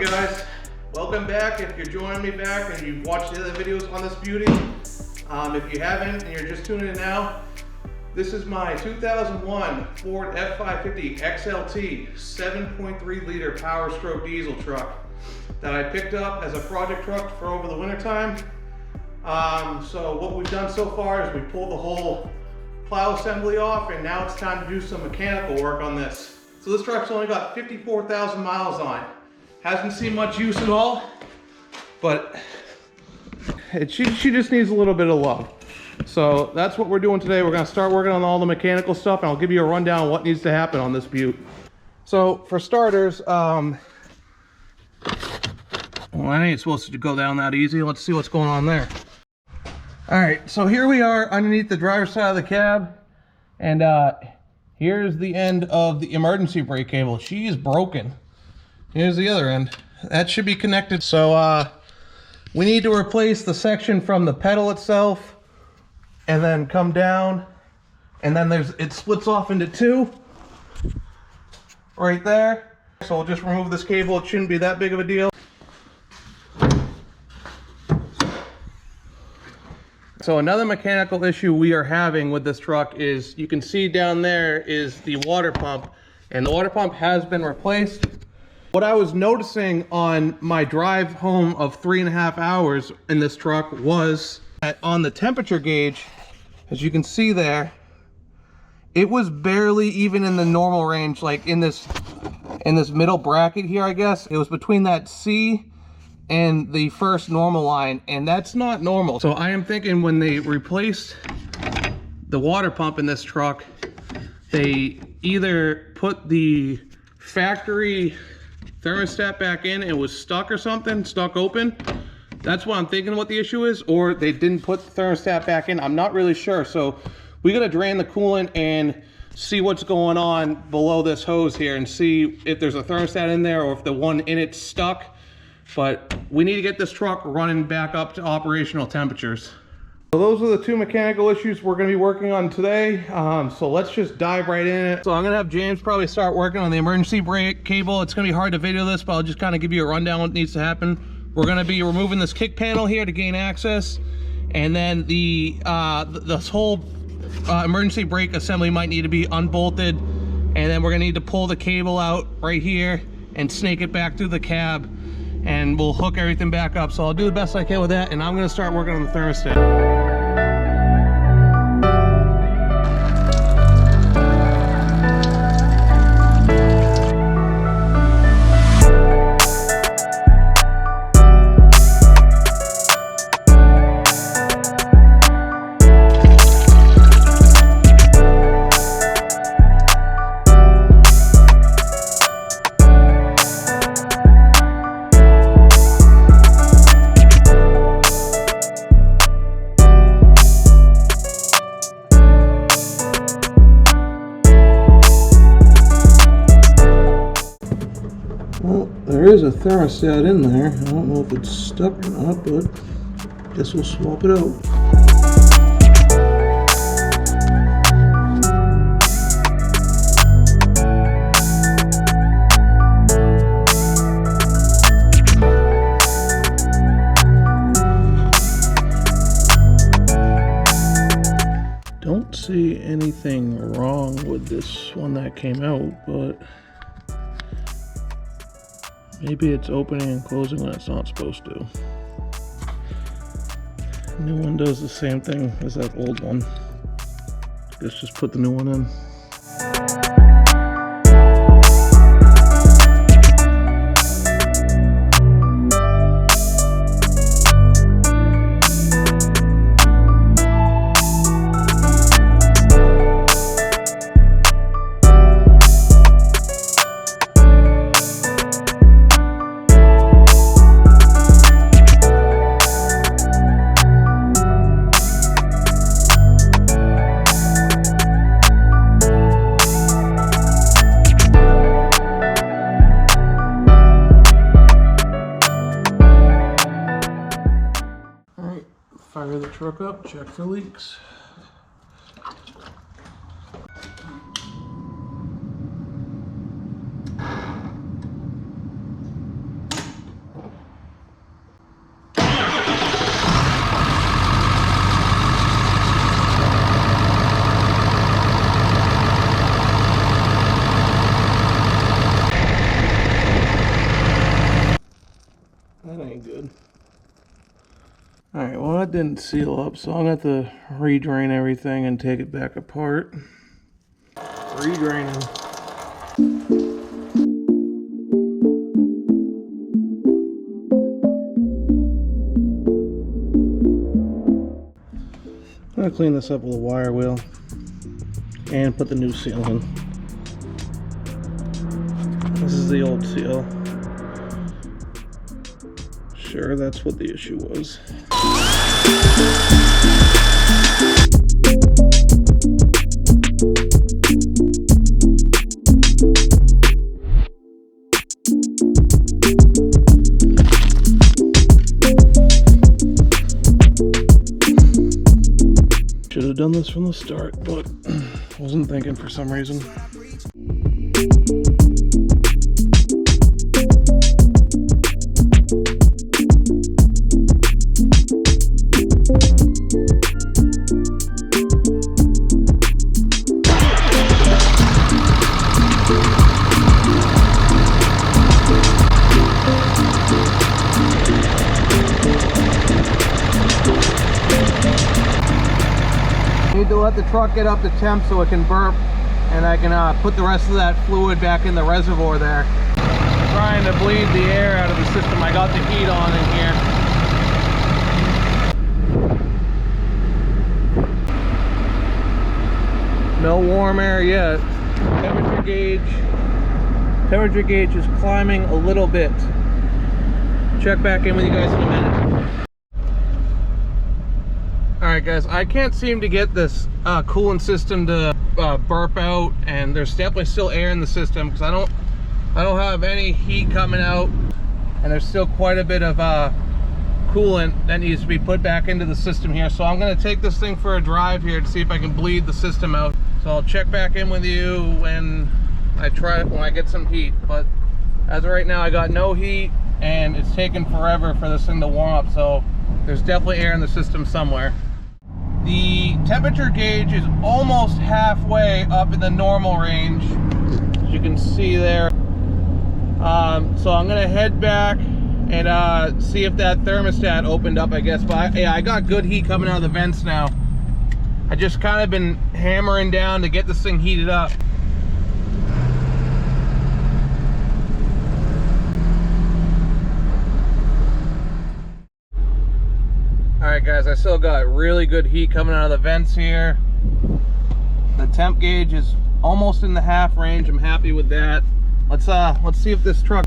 morning, guys. Welcome back. If you're joining me back and you've watched the other videos on this beauty, if you haven't and you're just tuning in now, this is my 2001 Ford F-550 XLT 7.3 liter Power Stroke diesel truck that I picked up as a project truck for over the winter time. So what we've done so far is we pulled the whole plow assembly off, and now it's time to do some mechanical work on this. So this truck's only got 54,000 miles on it. Hasn't seen much use at all, but she just needs a little bit of love. So that's what we're doing today. We're gonna start working on all the mechanical stuff, and I'll give you a rundown on what needs to happen on this beaut. So for starters, well, I ain't supposed to go down that easy. Let's see what's going on there. All right, so here we are underneath the driver's side of the cab, and here's the end of the emergency brake cable. She is broken. Here's the other end. That should be connected. So we need to replace the section from the pedal itself, and then come down, and then it splits off into two right there. So we'll just remove this cable. It shouldn't be that big of a deal. So another mechanical issue we are having with this truck is, you can see down there is the water pump, and the water pump has been replaced. What I was noticing on my drive home of 3.5 hours in this truck was that on the temperature gauge, as you can see there, it was barely even in the normal range, like in this middle bracket here, I guess. It was between that C and the first normal line, and that's not normal. So I am thinking when they replaced the water pump in this truck, they either put the factory thermostat back in, it was stuck or something, stuck open. That's what I'm thinking what the issue is, or they didn't put the thermostat back in. I'm not really sure. So we gotta drain the coolant and see what's going on below this hose here, and see if there's a thermostat in there or if the one in it's stuck. But we need to get this truck running back up to operational temperatures. So those are the two mechanical issues we're going to be working on today. So let's just dive right in it. So I'm going to have James probably start working on the emergency brake cable. It's going to be hard to video this, but I'll just kind of give you a rundown what needs to happen. We're going to be removing this kick panel here to gain access, and then this whole emergency brake assembly might need to be unbolted, and then we're going to need to pull the cable out right here and snake it back through the cab, and we'll hook everything back up. So I'll do the best I can with that, and I'm going to start working on the thermostat. Well, there is a thermostat in there. I don't know if it's stuck or not, but I guess we'll swap it out. Don't see anything wrong with this one that came out, but maybe it's opening and closing when it's not supposed to. New one does the same thing as that old one. Let's just put the new one in. Fire the truck up, check for leaks. All right, well, that didn't seal up, so I'm going to have to re-drain everything and take it back apart. Re-draining. I'm going to clean this up with a wire wheel and put the new seal in. This is the old seal. Sure, that's what the issue was. Should have done this from the start, but wasn't thinking for some reason. Need to let the truck get up to temp so it can burp, and I can put the rest of that fluid back in the reservoir there. Trying to bleed the air out of the system. I got the heat on in here. No warm air yet. Temperature gauge is climbing a little bit. Check back in with you guys in a minute. Alright guys, I can't seem to get this coolant system to burp out, and there's definitely still air in the system because I don't have any heat coming out, and there's still quite a bit of coolant that needs to be put back into the system here. So I'm going to take this thing for a drive here to see if I can bleed the system out. So I'll check back in with you when I get some heat, but as of right now I got no heat and it's taken forever for this thing to warm up, so there's definitely air in the system somewhere. The temperature gauge is almost halfway up in the normal range, as you can see there. So I'm gonna head back and see if that thermostat opened up, I guess. But yeah, I got good heat coming out of the vents now. I just kind of been hammering down to get this thing heated up. Alright guys, I still got really good heat coming out of the vents here. The temp gauge is almost in the half range. I'm happy with that. Let's see if this truck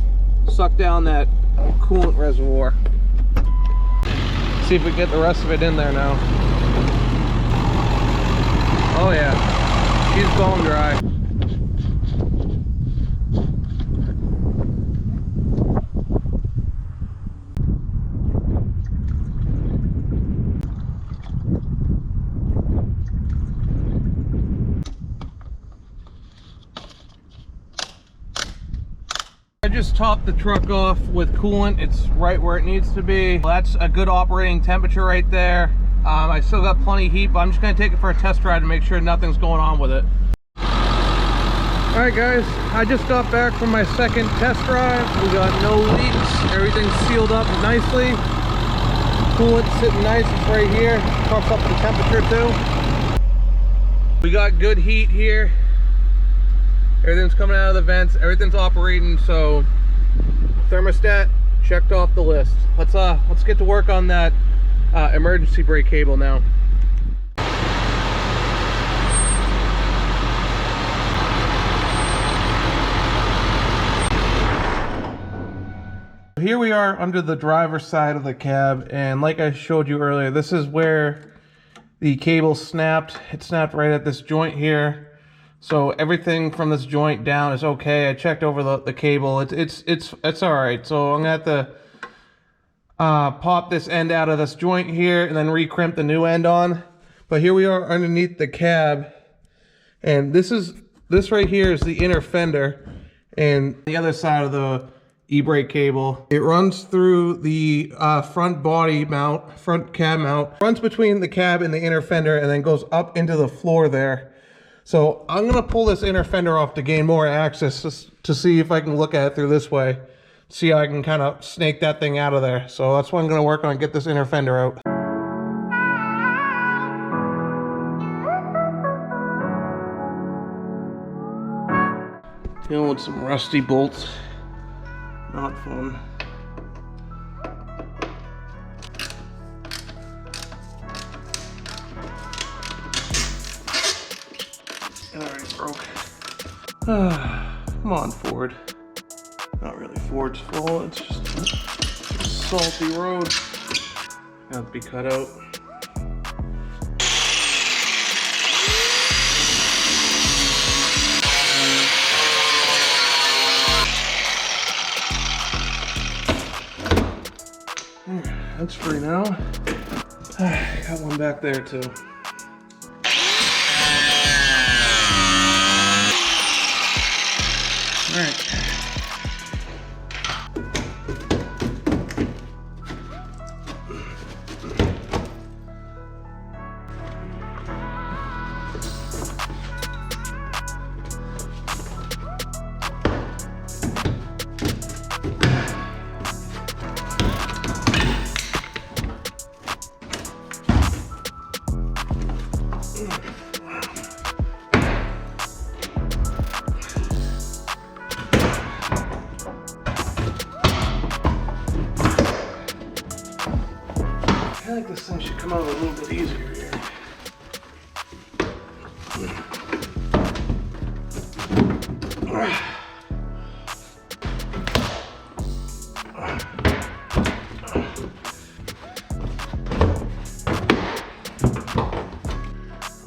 sucked down that coolant reservoir. See if we get the rest of it in there now. Oh yeah, she's bone dry. I just topped the truck off with coolant. It's right where it needs to be. That's a good operating temperature right there. I still got plenty of heat, but I'm just going to take it for a test ride to make sure nothing's going on with it. Alright guys, I just got back from my second test drive. We got no leaks. Everything's sealed up nicely. Coolant's sitting nice. It's right here. Pumps up the temperature too. We got good heat here. Everything's coming out of the vents, everything's operating, so thermostat checked off the list. Let's get to work on that emergency brake cable now. Here we are under the driver's side of the cab, and like I showed you earlier, this is where the cable snapped. It snapped right at this joint here. So everything from this joint down is okay. I checked over the cable. It's all right. So I'm gonna have to pop this end out of this joint here and then recrimp the new end on. But here we are underneath the cab, and this right here is the inner fender, and the other side of the e-brake cable. It runs through the front body mount, front cab mount, runs between the cab and the inner fender, and then goes up into the floor there. So I'm gonna pull this inner fender off to gain more access to see if I can look at it through this way. See how I can kind of snake that thing out of there. So that's what I'm gonna work on, get this inner fender out. Dealing with some rusty bolts. Not fun. It already broke. Come on, Ford. Not really Ford's fault, it's just a salty road. Have to be cut out. That's free now. Got one back there too. All right. I feel like this thing should come out a little bit easier here.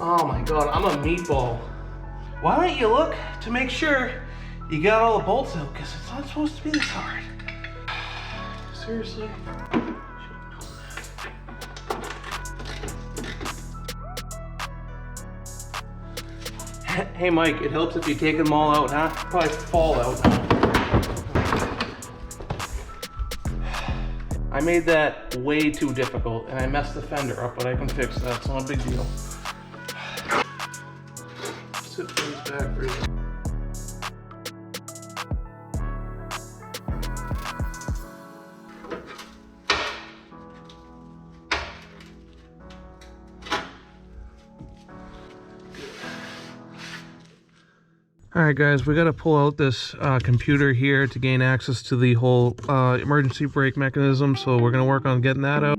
Oh my god, I'm a meatball. Why don't you look to make sure you got all the bolts out? Because it's not supposed to be this hard. Seriously? Hey Mike, it helps if you take them all out, huh? Probably fall out. I made that way too difficult and I messed the fender up, but I can fix that. It's not a big deal. Sit things back for you. Alright guys, we got to pull out this computer here to gain access to the whole emergency brake mechanism, so we're going to work on getting that out.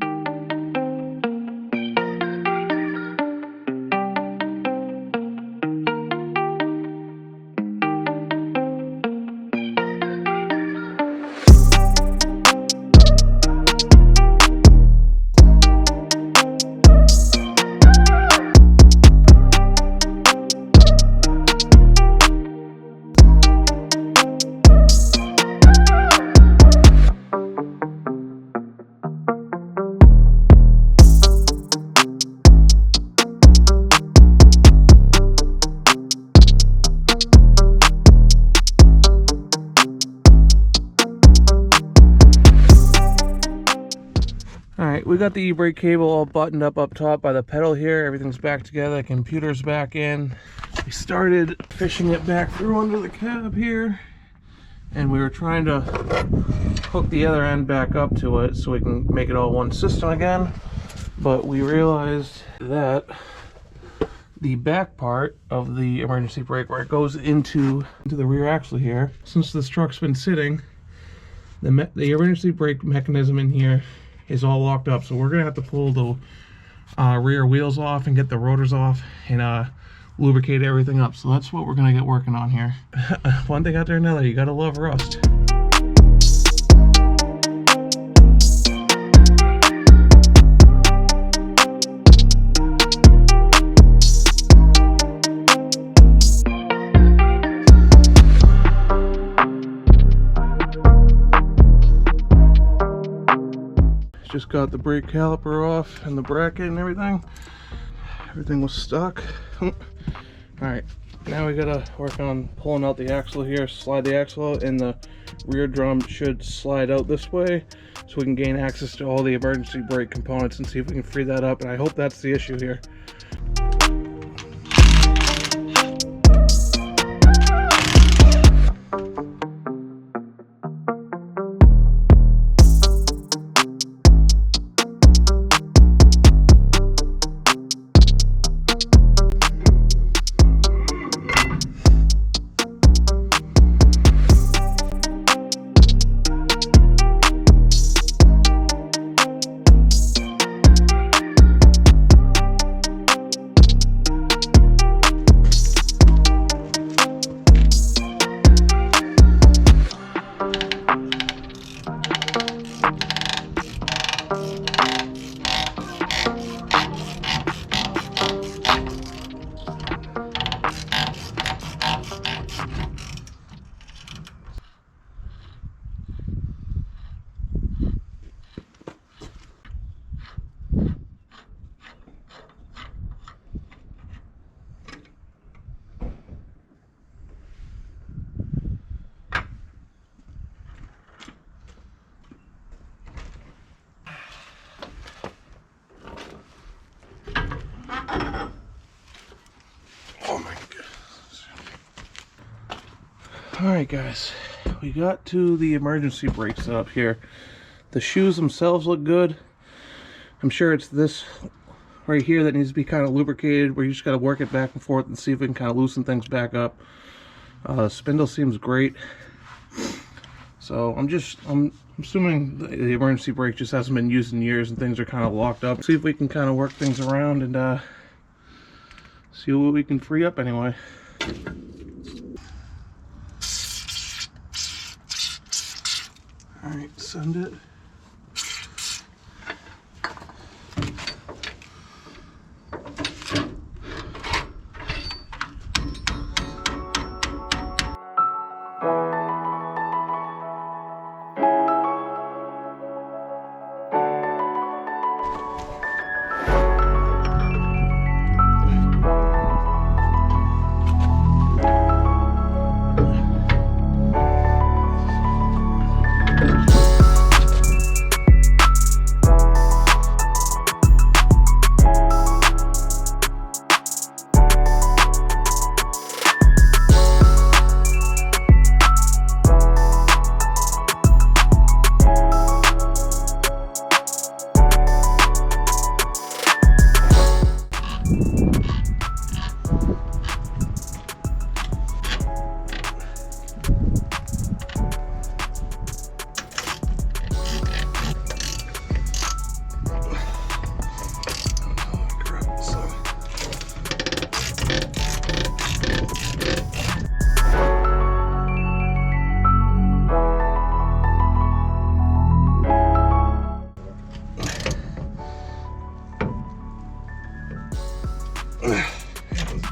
Alright, we got the e-brake cable all buttoned up top by the pedal here. Everything's back together, the computer's back in. We started fishing it back through under the cab here. And we were trying to hook the other end back up to it so we can make it all one system again. But we realized that the back part of the emergency brake, where it goes into the rear axle here, since this truck's been sitting, the emergency brake mechanism in here is all locked up, so we're gonna have to pull the rear wheels off and get the rotors off and lubricate everything up. So that's what we're gonna get working on here. One thing out there, another, you gotta love rust. Just got the brake caliper off and the bracket and everything. Everything was stuck. Alright, now we gotta work on pulling out the axle here, slide the axle out, and the rear drum should slide out this way so we can gain access to all the emergency brake components and see if we can free that up, and I hope that's the issue here. Alright guys, we got to the emergency brake setup here. The shoes themselves look good. I'm sure it's this right here that needs to be kind of lubricated, where you just got to work it back and forth and see if we can kind of loosen things back up. The spindle seems great. So I'm assuming the emergency brake just hasn't been used in years and things are kind of locked up. See if we can kind of work things around and see what we can free up anyway. Alright, send it.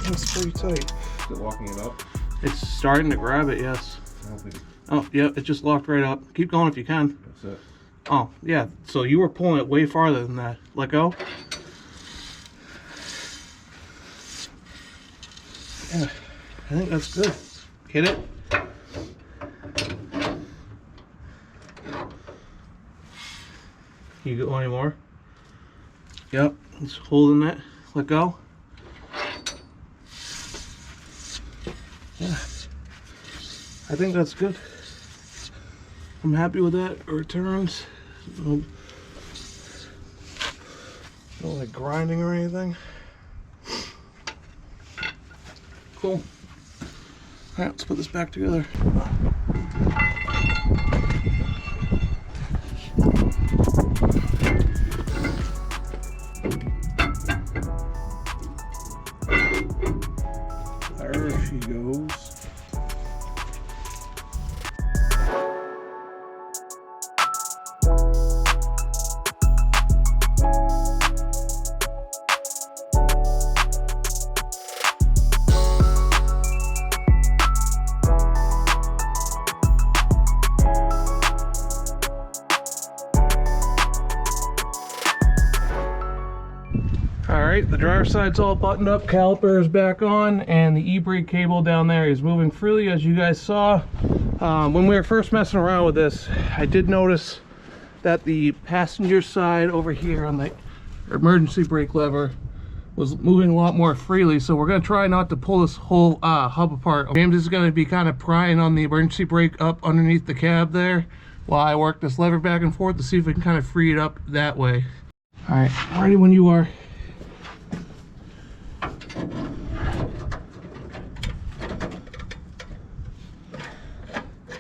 That's pretty tight. Is it locking it up? It's starting to grab it, yes. I don't think it... Oh, yeah, it just locked right up. Keep going if you can. That's it. Oh, yeah, so you were pulling it way farther than that. Let go. Yeah, I think that's good. Hit it. Can you go any more? Yep, it's holding it. Let go. Yeah, I think that's good. I'm happy with that. It returns. No like grinding or anything. Cool. Alright, let's put this back together. There she goes. Alright, the driver's side's all buttoned up, caliper is back on, and the e-brake cable down there is moving freely, as you guys saw. When we were first messing around with this, I did notice that the passenger side over here on the emergency brake lever was moving a lot more freely, so we're going to try not to pull this whole hub apart. James is going to be kind of prying on the emergency brake up underneath the cab there while I work this lever back and forth to see if we can kind of free it up that way. Alright, ready when you are.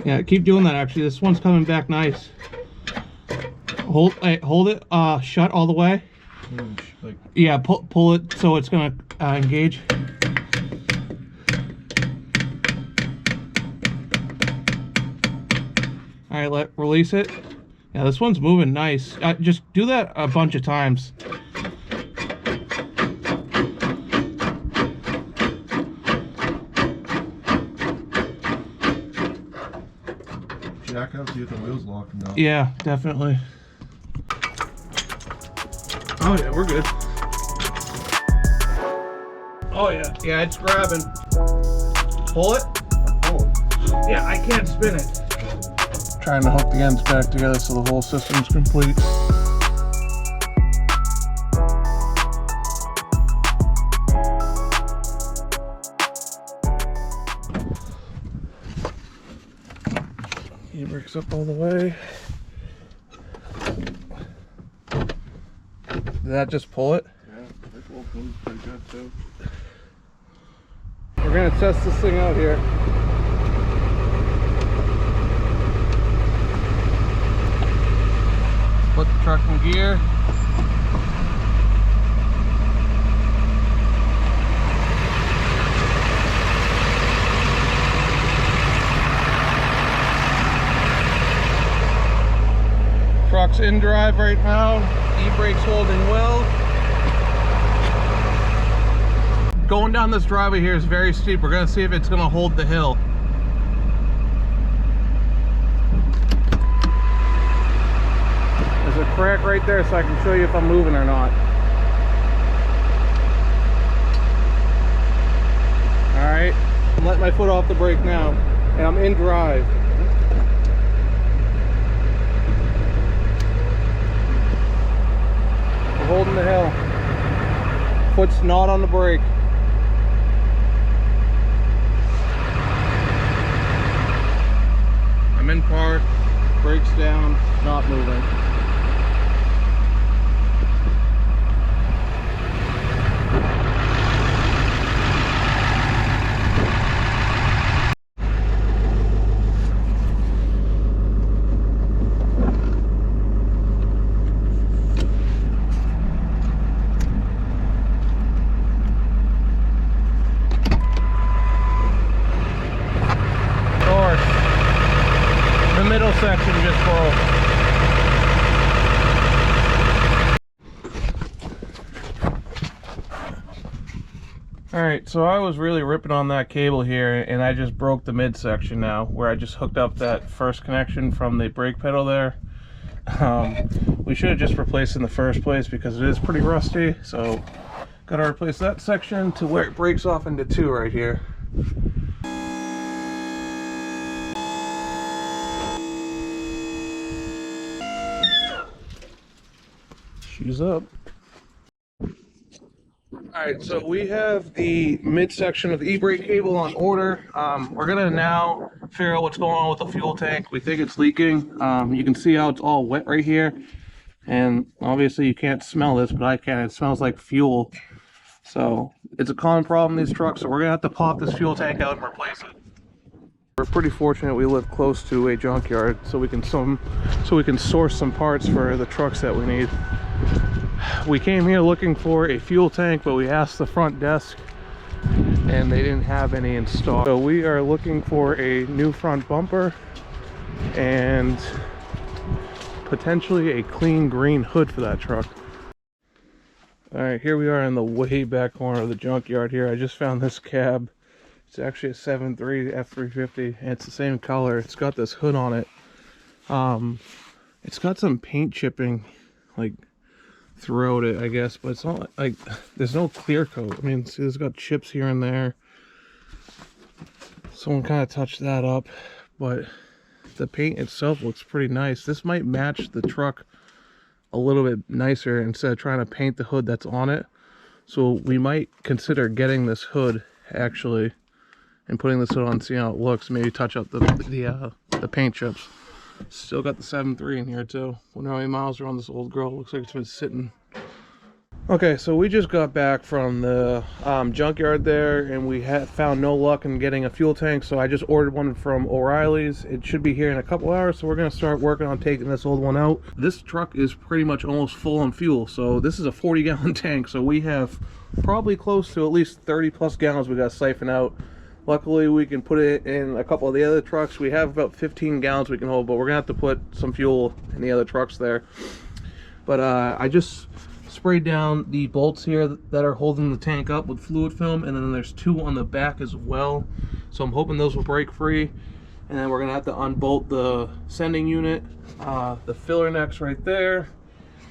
Yeah, keep doing that actually. This one's coming back nice. Hold it shut all the way. Like... Yeah, pull it so it's gonna engage. Alright, release it. Yeah, this one's moving nice. Just do that a bunch of times. Jack up, see if the wheel's locking up. Yeah, definitely. Oh yeah, we're good. Oh yeah, yeah, it's grabbing. Pull it. Pull it. Yeah, I can't spin it. Trying to hook the ends back together so the whole system's complete. E-brake's up all the way. Did that just pull it? Yeah, it moves pretty good too. We're gonna test this thing out here. Put the truck in gear. Truck's in drive right now. E-brake's holding well. Going down this driveway here is very steep. We're gonna see if it's gonna hold the hill. There's a crack right there, so I can show you if I'm moving or not. Alright, I'm letting my foot off the brake now, and I'm in drive. We're holding the hill. Foot's not on the brake. I'm in park, brakes down, not moving. Section just broke. Alright, so I was really ripping on that cable here, and I just broke the midsection now, where I just hooked up that first connection from the brake pedal there. We should have just replaced it in the first place because it is pretty rusty, so gotta replace that section to where it breaks off into two right here. Shoes up. Alright, so we have the midsection of the e-brake cable on order. We're gonna now figure out what's going on with the fuel tank. We think it's leaking. You can see how it's all wet right here. And obviously you can't smell this, but I can. It smells like fuel. So it's a common problem in these trucks, so we're gonna have to pop this fuel tank out and replace it. We're pretty fortunate we live close to a junkyard, so we can source some parts for the trucks that we need. We came here looking for a fuel tank, but we asked the front desk and they didn't have any in stock. So we are looking for a new front bumper and potentially a clean green hood for that truck. All right, here we are in the way back corner of the junkyard here. I just found this cab. It's actually a 7.3 F-350 and it's the same color. It's got this hood on it. It's got some paint chipping like throughout it, I guess, but it's not like there's no clear coat. I mean, see, it's got chips here and there. Someone kind of touched that up, but the paint itself looks pretty nice. This might match the truck a little bit nicer instead of trying to paint the hood that's on it. So we might consider getting this hood actually and putting this hood on, see how it looks. Maybe touch up the paint chips. Still got the 7.3 in here too. Wonder how many miles are on this old girl. Looks like it's been sitting. Okay, so we just got back from the junkyard there, and we had found no luck in getting a fuel tank, so I just ordered one from O'Reilly's. It should be here in a couple hours, so we're gonna start working on taking this old one out. This truck is pretty much almost full on fuel, so this is a 40-gallon tank, so we have probably close to at least 30 plus gallons we got to siphon out. Luckily, we can put it in a couple of the other trucks. We have about 15 gallons we can hold, but we're gonna have to put some fuel in the other trucks there. But I just sprayed down the bolts here that are holding the tank up with fluid film, and then there's two on the back as well. So I'm hoping those will break free. And then we're gonna have to unbolt the sending unit, the filler necks right there.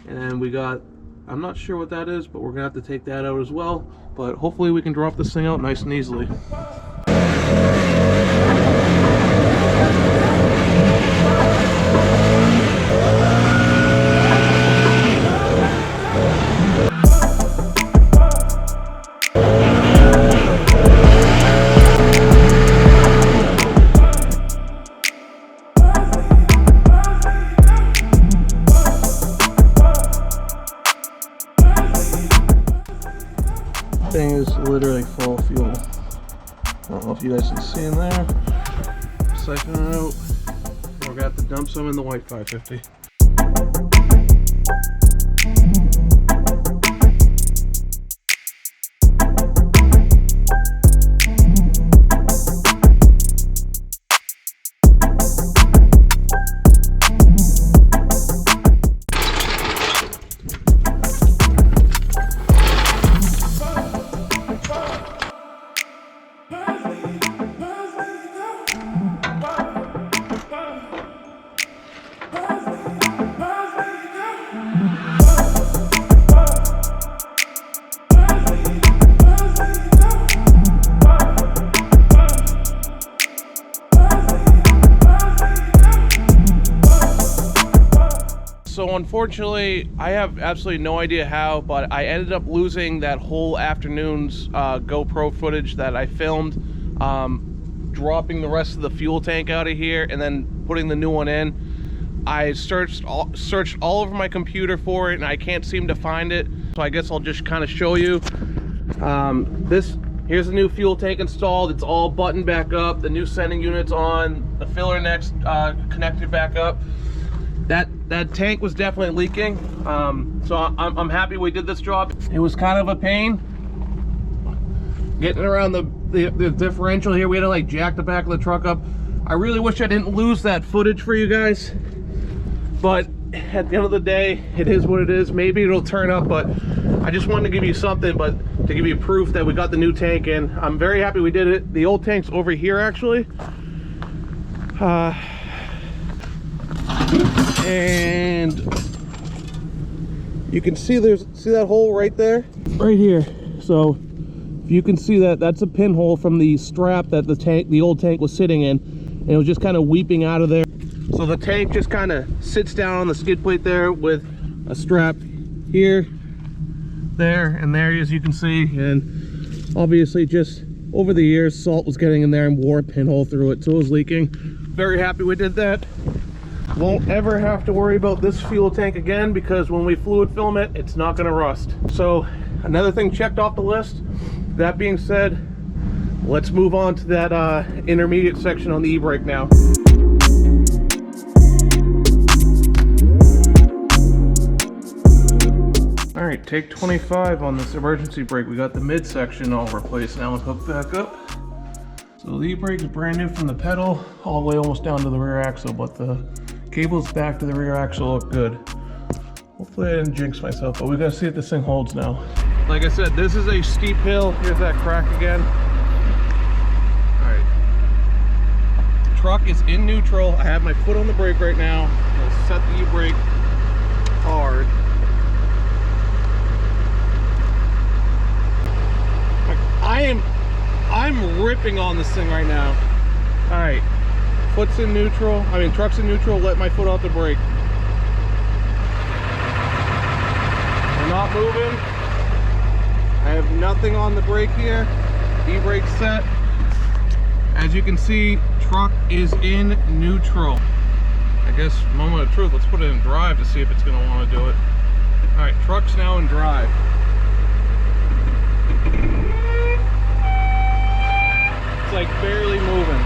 And then we got, I'm not sure what that is, but we're gonna have to take that out as well. But hopefully we can drop this thing out nice and easily. if you guys can see in there. Siphon it out. We're gonna have to dump some in the white 550. So unfortunately, I have absolutely no idea how, but I ended up losing that whole afternoon's GoPro footage that I filmed, dropping the rest of the fuel tank out of here and then putting the new one in. I searched all over my computer for it and I can't seem to find it. So I guess I'll just kind of show you. Here's the new fuel tank installed. It's all buttoned back up. The new sending unit's on. The filler neck's connected back up. That tank was definitely leaking, so I'm happy we did this job. It was kind of a pain getting around the differential here. We had to like jack the back of the truck up. I really wish I didn't lose that footage for you guys, but at the end of the day, it is what it is. Maybe it'll turn up, but I just wanted to give you something, but to give you proof that we got the new tank in. I'm very happy we did it. The old tank's over here actually. And you can see see that hole right there, right here. So if you can see that, that's a pinhole from the strap that the old tank was sitting in, and it was just kind of weeping out of there. So the tank just kind of sits down on the skid plate there with a strap here, there, and there, as you can see. And obviously just over the years, salt was getting in there and wore a pinhole through it, so it was leaking. Very happy we did that. Won't ever have to worry about this fuel tank again, because when we fluid film it, it's not going to rust. So another thing checked off the list. That being said, let's move on to that intermediate section on the e-brake now. All right, take 25 on this emergency brake. We got the midsection all replaced now and hooked back up. So the e-brake is brand new from the pedal all the way almost down to the rear axle, but the cables back to the rear axle look good. Hopefully I didn't jinx myself, but we gotta see if this thing holds now. Like I said, this is a steep hill. Here's that crack again. All right. Truck is in neutral. I have my foot on the brake right now. I'll set the e-brake hard. I'm ripping on this thing right now. All right. Foot's in neutral, truck's in neutral, let my foot off the brake. We're not moving. I have nothing on the brake here. E-brake set. As you can see, truck is in neutral. I guess, moment of truth, let's put it in drive to see if it's gonna wanna do it. All right, truck's now in drive. It's like barely moving.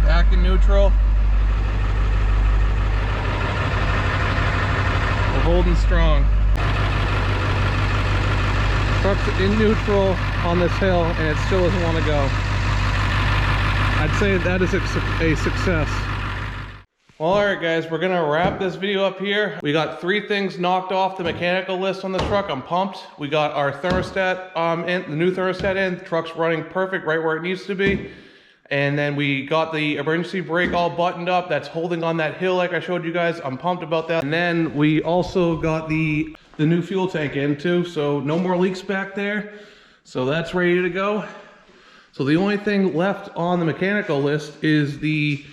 Back in neutral. We're holding strong. Truck's in neutral on this hill and it still doesn't want to go. I'd say that is a success. Well, alright guys, we're gonna wrap this video up here. We got 3 things knocked off the mechanical list on this truck. I'm pumped. We got our thermostat in, the new thermostat in. The truck's running perfect right where it needs to be. And then we got the emergency brake all buttoned up. That's holding on that hill like I showed you guys. I'm pumped about that. And then we also got the new fuel tank in too. So no more leaks back there. So that's ready to go. So the only thing left on the mechanical list is the,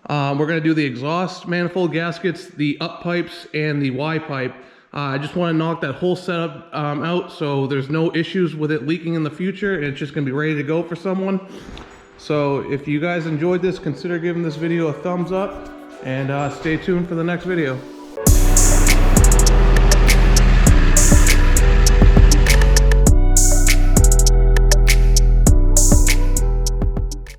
we're gonna do the exhaust manifold gaskets, the up pipes, and the Y pipe. I just wanna knock that whole setup out so there's no issues with it leaking in the future, and it's just gonna be ready to go for someone. So if you guys enjoyed this, consider giving this video a thumbs up, and stay tuned for the next video.